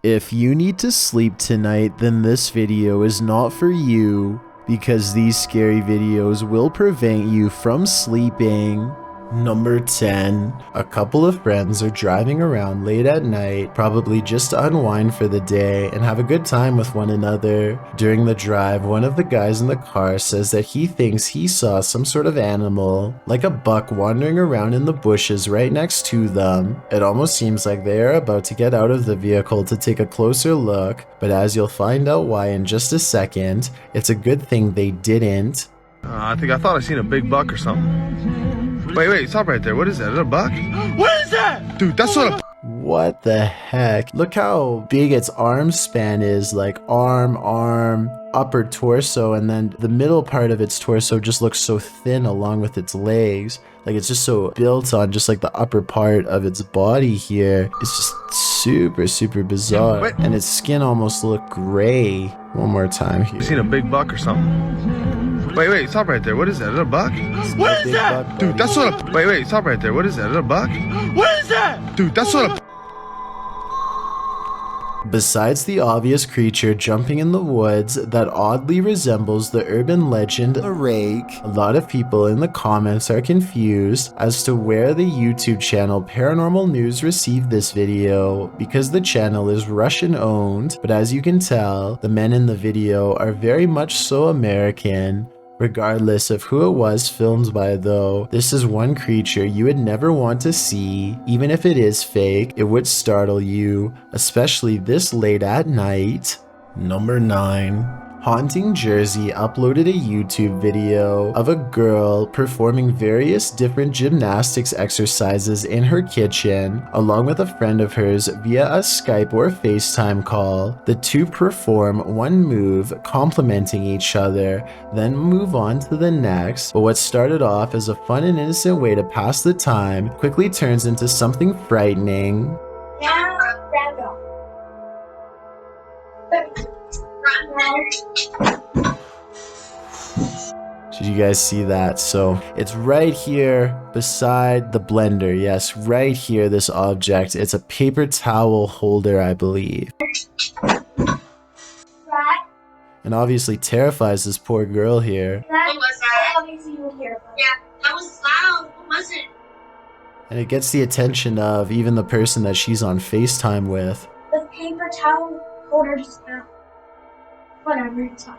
If you need to sleep tonight, then this video is not for you, because these scary videos will prevent you from sleeping. Number 10. A couple of friends are driving around late at night, probably just to unwind for the day and have a good time with one another. During the drive, one of the guys in the car says that he thinks he saw some sort of animal, like a buck wandering around in the bushes right next to them. It almost seems like they are about to get out of the vehicle to take a closer look, but as you'll find out why in just a second, it's a good thing they didn't. I thought I seen a big buck or something. Wait, stop right there. What is that? Is it a buck? What is that? Dude, that's not a... What the heck? Look how big its arm span is, like arm, upper torso, and then the middle part of its torso just looks so thin along with its legs. Like it's just so built on just like the upper part of its body here. It's just super bizarre. And its skin almost looked gray. One more time here. You seen a big buck or something? Wait, stop right there. What is that? Is it a buck? What is that? Dude, that's not a... Wait, stop right there. What is that? Is it a buck? What is that? Dude, that's not a... Besides the obvious creature jumping in the woods that oddly resembles the urban legend a rake, a lot of people in the comments are confused as to where the YouTube channel Paranormal News received this video, because the channel is Russian owned, but as you can tell, the men in the video are very much so American. Regardless of who it was filmed by though, this is one creature you would never want to see. Even if it is fake, it would startle you, especially this late at night. Number 9. Haunting Jersey uploaded a YouTube video of a girl performing various different gymnastics exercises in her kitchen, along with a friend of hers via a Skype or FaceTime call. The two perform one move, complementing each other, then move on to the next, but what started off as a fun and innocent way to pass the time quickly turns into something frightening. Did you guys see that? So it's right here beside the blender. Yes, right here, this object. It's a paper towel holder, I believe. And obviously terrifies this poor girl here. What was that? Obviously you would hear. Yeah, that was loud. What was it? And it gets the attention of even the person that she's on FaceTime with. The paper towel holder just fell. Whatever, it's fine.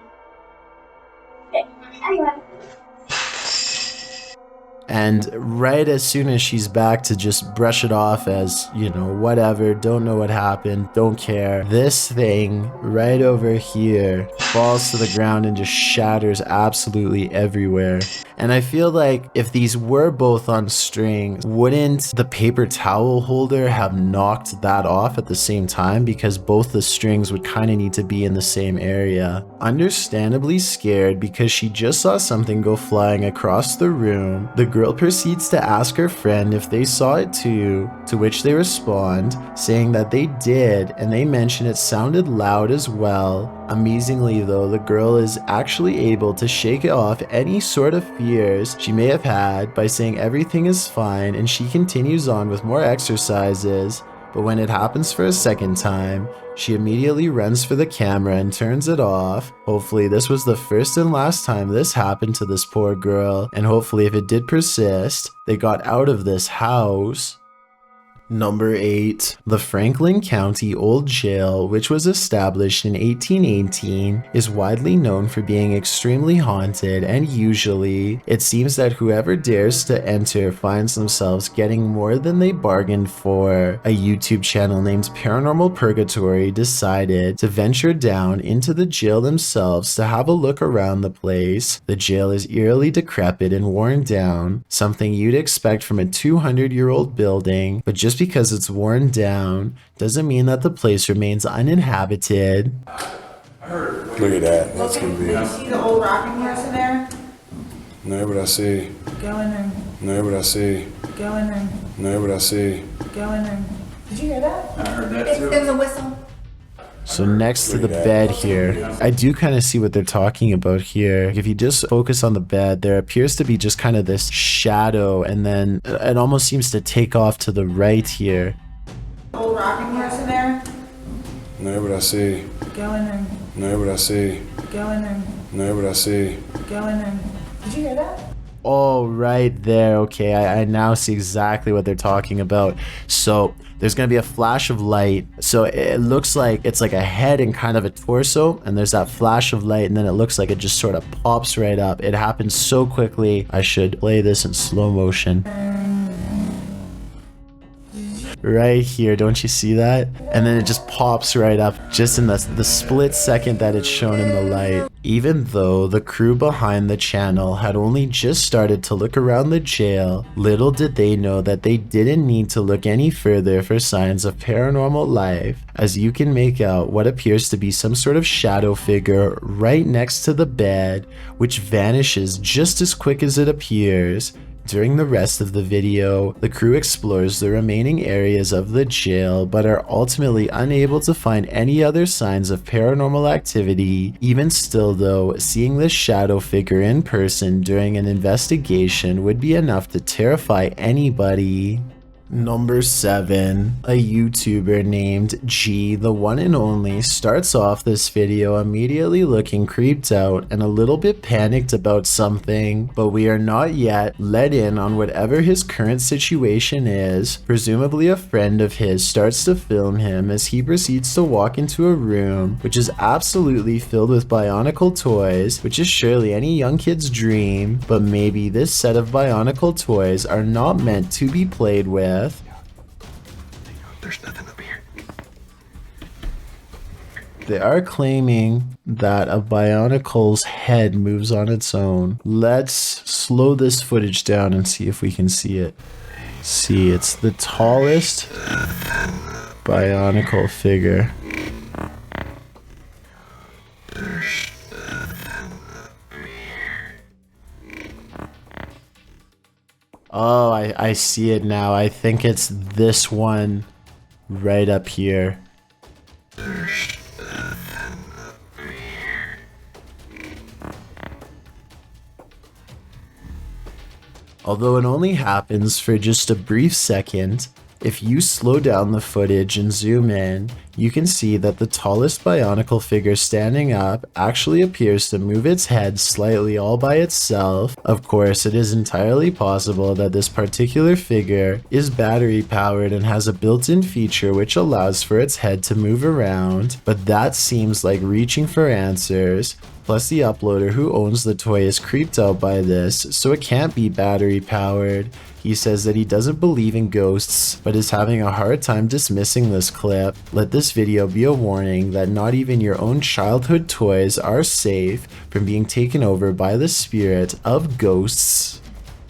Anyway. And right as soon as she's back to just brush it off as, you know, whatever, don't know what happened, don't care, this thing right over here falls to the ground and just shatters absolutely everywhere. And I feel like if these were both on strings, wouldn't the paper towel holder have knocked that off at the same time? Because both the strings would kind of need to be in the same area. Understandably scared because she just saw something go flying across the room, the girl proceeds to ask her friend if they saw it too, to which they respond, saying that they did, and they mention it sounded loud as well. Amazingly though, the girl is actually able to shake off any sort of fears she may have had by saying everything is fine, and she continues on with more exercises. But when it happens for a second time, she immediately runs for the camera and turns it off. Hopefully this was the first and last time this happened to this poor girl, and hopefully if it did persist, they got out of this house. Number 8. The Franklin County Old Jail, which was established in 1818, is widely known for being extremely haunted, and usually, it seems that whoever dares to enter finds themselves getting more than they bargained for. A YouTube channel named Paranormal Purgatory decided to venture down into the jail themselves to have a look around the place. The jail is eerily decrepit and worn down, something you'd expect from a 200-year-old building, but just because it's worn down doesn't mean that the place remains uninhabited. Look at that. That's gonna be. Did you see the old rocking horse in there? No, but I see. Go in there. No, but I see. Go in there. No, but I see. Go in there. Did you hear that? I heard that too. It was a whistle. So next to the bed here, I do kind of see what they're talking about here. If you just focus on the bed, there appears to be just kind of this shadow, and then it almost seems to take off to the right here. Old rocking horse in there? No, but I see. Go in there. No, but I see. Go in there. No, but I see. Go in there. Did you hear that? Oh, right there. Okay, I now see exactly what they're talking about. So there's going to be a flash of light. So it looks like it's like a head and kind of a torso. And there's that flash of light. And then it looks like it just sort of pops right up. It happens so quickly. I should play this in slow motion. Right here, don't you see that? And then it just pops right up just in the split second that it's shown in the light. Even though the crew behind the channel had only just started to look around the jail, little did they know that they didn't need to look any further for signs of paranormal life, as you can make out what appears to be some sort of shadow figure right next to the bed, which vanishes just as quick as it appears. During the rest of the video, the crew explores the remaining areas of the jail but are ultimately unable to find any other signs of paranormal activity. Even still though, seeing this shadow figure in person during an investigation would be enough to terrify anybody. Number 7. A YouTuber named G, the one and only, starts off this video immediately looking creeped out and a little bit panicked about something, but we are not yet let in on whatever his current situation is. Presumably a friend of his starts to film him as he proceeds to walk into a room which is absolutely filled with bionicle toys, which is surely any young kid's dream, but maybe this set of bionicle toys are not meant to be played with. There's nothing up here. They are claiming that a Bionicle's head moves on its own. Let's slow this footage down and see if we can see it. See, it's the tallest Bionicle figure. Oh, I see it now. I think it's this one right up here. Although it only happens for just a brief second, if you slow down the footage and zoom in, you can see that the tallest Bionicle figure standing up actually appears to move its head slightly all by itself. Of course, it is entirely possible that this particular figure is battery powered and has a built-in feature which allows for its head to move around, but that seems like reaching for answers. Plus the uploader who owns the toy is creeped out by this, so it can't be battery powered. He says that he doesn't believe in ghosts, but is having a hard time dismissing this clip. Let this video be a warning that not even your own childhood toys are safe from being taken over by the spirit of ghosts.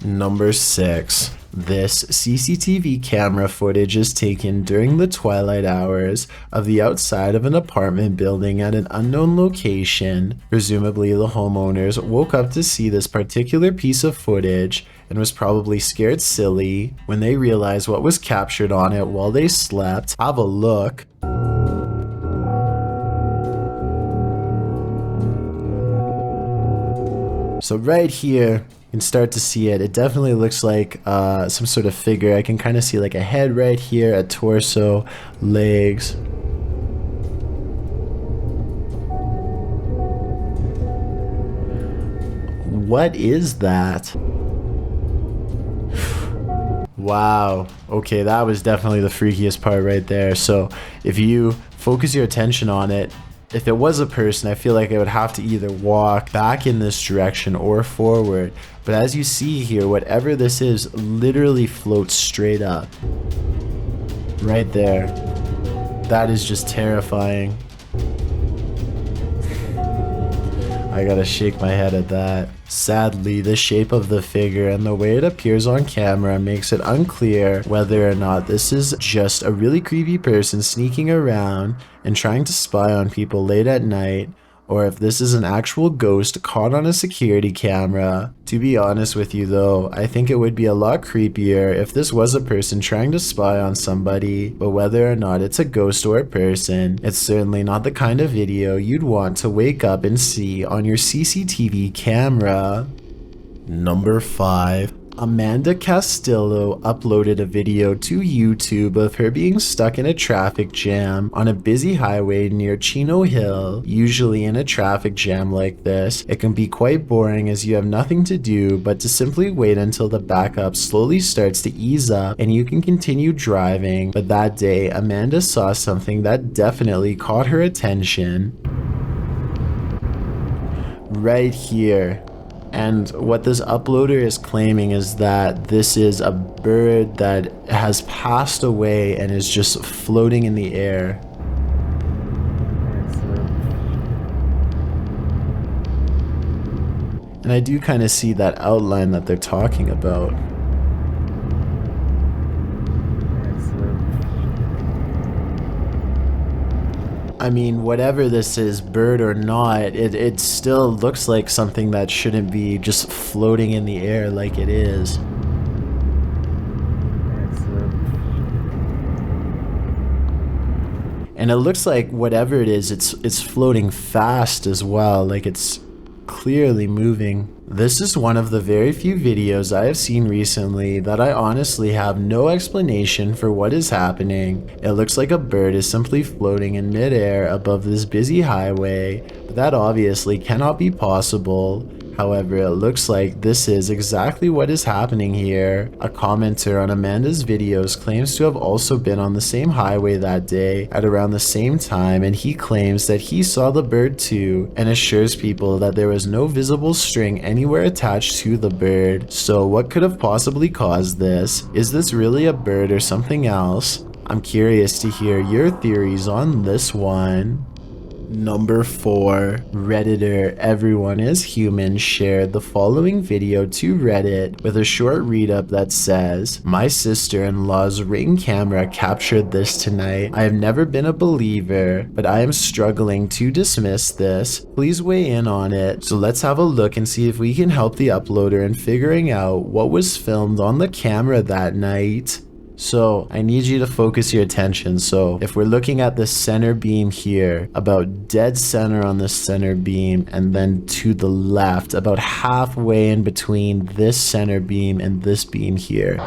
Number 6. This CCTV camera footage is taken during the twilight hours of the outside of an apartment building at an unknown location. Presumably the homeowners woke up to see this particular piece of footage and was probably scared silly when they realized what was captured on it while they slept. Have a look. So right here, you can start to see it. It definitely looks like some sort of figure. I can kind of see like a head right here, a torso, legs. What is that? Wow. Okay, that was definitely the freakiest part right there. So if you focus your attention on it, if it was a person, I feel like I would have to either walk back in this direction or forward. But as you see here, whatever this is literally floats straight up. Right there. That is just terrifying. I gotta shake my head at that. Sadly, the shape of the figure and the way it appears on camera makes it unclear whether or not this is just a really creepy person sneaking around and trying to spy on people late at night, or if this is an actual ghost caught on a security camera. To be honest with you though, I think it would be a lot creepier if this was a person trying to spy on somebody, but whether or not it's a ghost or a person, it's certainly not the kind of video you'd want to wake up and see on your CCTV camera. Number 5. Amanda Castillo uploaded a video to YouTube of her being stuck in a traffic jam on a busy highway near Chino Hill. Usually in a traffic jam like this, it can be quite boring as you have nothing to do but to simply wait until the backup slowly starts to ease up and you can continue driving. But that day, Amanda saw something that definitely caught her attention. Right here. And what this uploader is claiming is that this is a bird that has passed away and is just floating in the air. And I do kind of see that outline that they're talking about. I mean, whatever this is, bird or not, it still looks like something that shouldn't be just floating in the air like it is. And it looks like whatever it is, it's floating fast as well, like it's clearly moving. This is one of the very few videos I have seen recently that I honestly have no explanation for what is happening. It looks like a bird is simply floating in midair above this busy highway, but that obviously cannot be possible. However, it looks like this is exactly what is happening here. A commenter on Amanda's videos claims to have also been on the same highway that day at around the same time, and he claims that he saw the bird too and assures people that there was no visible string anywhere attached to the bird. So what could have possibly caused this? Is this really a bird or something else? I'm curious to hear your theories on this one. Number 4, Redditor Everyone is Human shared the following video to Reddit with a short read-up that says, "My sister-in-law's Ring camera captured this tonight. I have never been a believer, but I am struggling to dismiss this. Please weigh in on it." So let's have a look and see if we can help the uploader in figuring out what was filmed on the camera that night. So I need you to focus your attention. So if we're looking at the center beam here, about dead center on the center beam, and then to the left, about halfway in between this center beam and this beam here.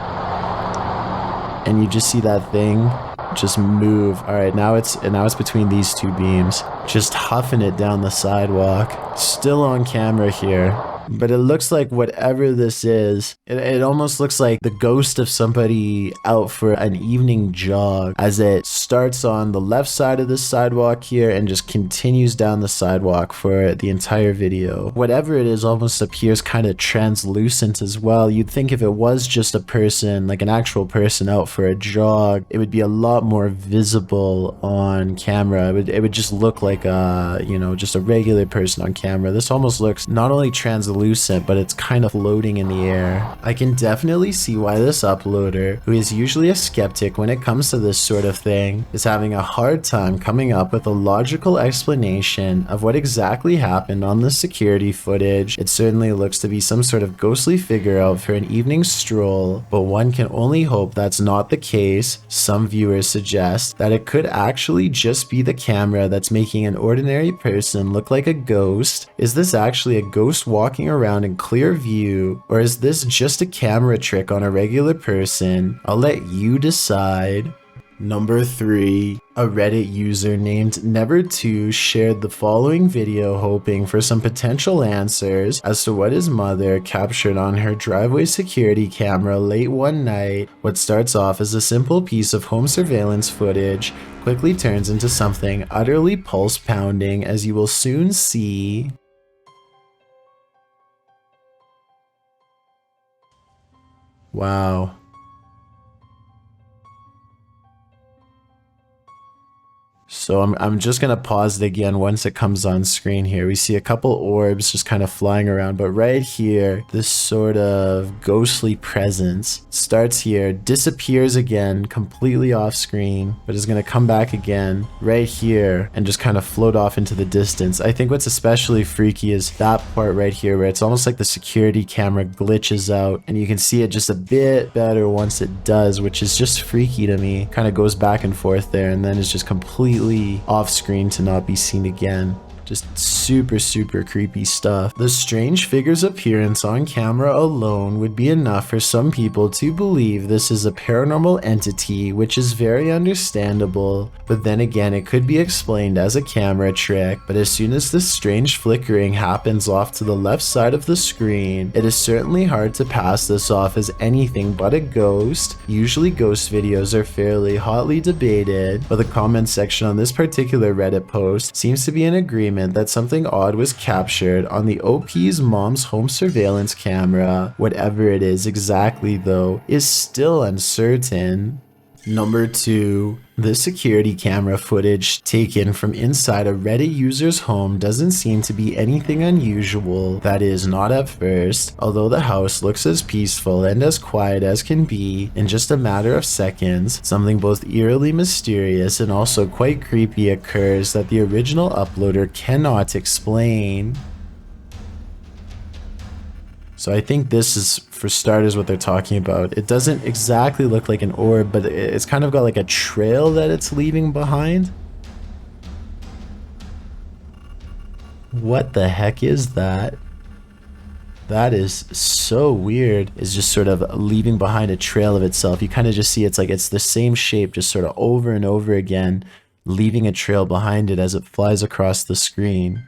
And you just see that thing just move. All right, now it's between these two beams, just huffing it down the sidewalk. Still on camera here. But it looks like whatever this is, it almost looks like the ghost of somebody out for an evening jog, as it starts on the left side of the sidewalk here and just continues down the sidewalk for the entire video. Whatever it is almost appears kind of translucent as well. You'd think if it was just a person, like an actual person out for a jog, it would be a lot more visible on camera. It would just look like a, you know, just a regular person on camera. This almost looks not only translucent, but it's kind of floating in the air. I can definitely see why this uploader, who is usually a skeptic when it comes to this sort of thing, is having a hard time coming up with a logical explanation of what exactly happened on the security footage. It certainly looks to be some sort of ghostly figure out for an evening stroll, but one can only hope that's not the case. Some viewers suggest that it could actually just be the camera that's making an ordinary person look like a ghost. Is this actually a ghost walking around in clear view, or is this just a camera trick on a regular person? I'll let you decide. Number 3, a Reddit user named nevertoo shared the following video hoping for some potential answers as to what his mother captured on her driveway security camera late one night. What starts off as a simple piece of home surveillance footage quickly turns into something utterly pulse-pounding, as you will soon see. Wow. So I'm just going to pause it again once it comes on screen here. We see a couple orbs just kind of flying around, but right here, this sort of ghostly presence starts here, disappears again, completely off screen, but is going to come back again right here and just kind of float off into the distance. I think what's especially freaky is that part right here where it's almost like the security camera glitches out and you can see it just a bit better once it does, which is just freaky to me. Kind of goes back and forth there and then is just completely off screen to not be seen again. Just super creepy stuff. The strange figure's appearance on camera alone would be enough for some people to believe this is a paranormal entity, which is very understandable, but then again it could be explained as a camera trick. But as soon as this strange flickering happens off to the left side of the screen, it is certainly hard to pass this off as anything but a ghost. Usually ghost videos are fairly hotly debated, but the comment section on this particular Reddit post seems to be in agreement that something odd was captured on the OP's mom's home surveillance camera. Whatever it is exactly though is still uncertain. Number 2. The security camera footage taken from inside a Reddit user's home doesn't seem to be anything unusual, that is, not at first. Although the house looks as peaceful and as quiet as can be, in just a matter of seconds, something both eerily mysterious and also quite creepy occurs that the original uploader cannot explain. So I think this is, for starters, what they're talking about. It doesn't exactly look like an orb, but it's kind of got like a trail that it's leaving behind. What the heck is that? That is so weird. It's just sort of leaving behind a trail of itself. You kind of just see it's like it's the same shape, just sort of over and over again, leaving a trail behind it as it flies across the screen.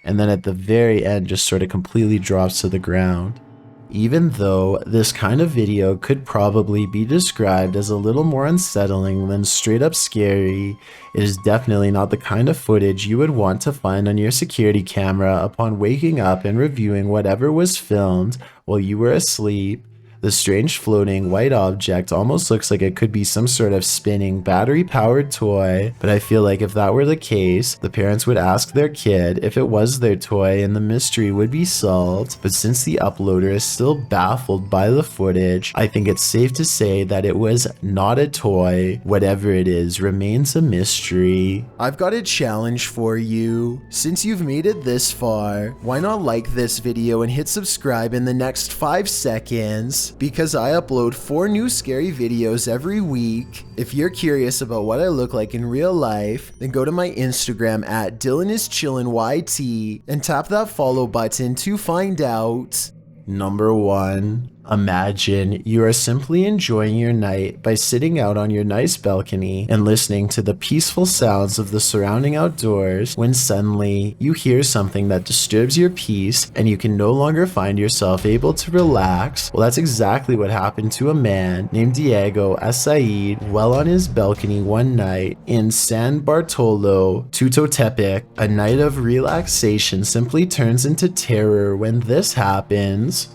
And then at the very end just sort of completely drops to the ground. Even though this kind of video could probably be described as a little more unsettling than straight up scary, it is definitely not the kind of footage you would want to find on your security camera upon waking up and reviewing whatever was filmed while you were asleep. The strange floating white object almost looks like it could be some sort of spinning battery-powered toy, but I feel like if that were the case, the parents would ask their kid if it was their toy and the mystery would be solved. But since the uploader is still baffled by the footage, I think it's safe to say that it was not a toy. Whatever it is remains a mystery. I've got a challenge for you. Since you've made it this far, why not like this video and hit subscribe in the next 5 seconds? Because I upload 4 new scary videos every week. If you're curious about what I look like in real life, then go to my Instagram at DylanIsChillinYT and tap that follow button to find out. Number 1. Imagine you are simply enjoying your night by sitting out on your nice balcony and listening to the peaceful sounds of the surrounding outdoors when suddenly you hear something that disturbs your peace and you can no longer find yourself able to relax. Well, that's exactly what happened to a man named Diego Asaid while on his balcony one night in San Bartolo, Tutotepec. A night of relaxation simply turns into terror when this happens.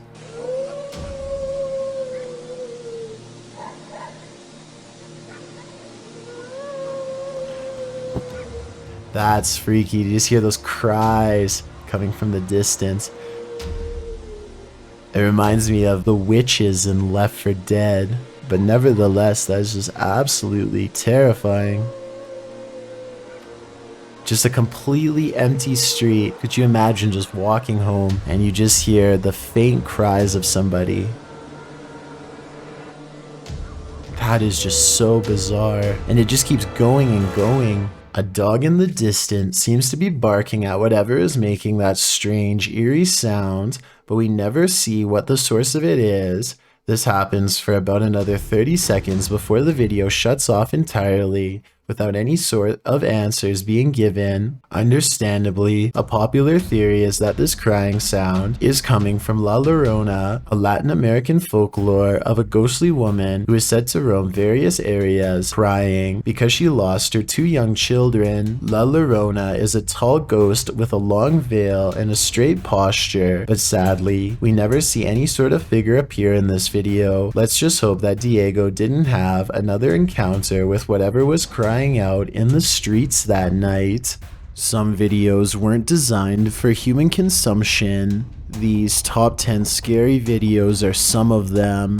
That's freaky. You just hear those cries coming from the distance. It reminds me of the witches in Left 4 Dead, but nevertheless, that is just absolutely terrifying. Just a completely empty street. Could you imagine just walking home and you just hear the faint cries of somebody? That is just so bizarre. And it just keeps going and going. A dog in the distance seems to be barking at whatever is making that strange, eerie sound, but we never see what the source of it is. This happens for about another 30 seconds before the video shuts off entirely, without any sort of answers being given. Understandably, a popular theory is that this crying sound is coming from La Llorona, a Latin American folklore of a ghostly woman who is said to roam various areas crying because she lost her 2 young children. La Llorona is a tall ghost with a long veil and a straight posture, but sadly, we never see any sort of figure appear in this video. Let's just hope that Diego didn't have another encounter with whatever was crying out in the streets that night. Some videos weren't designed for human consumption. These top 10 scary videos are some of them.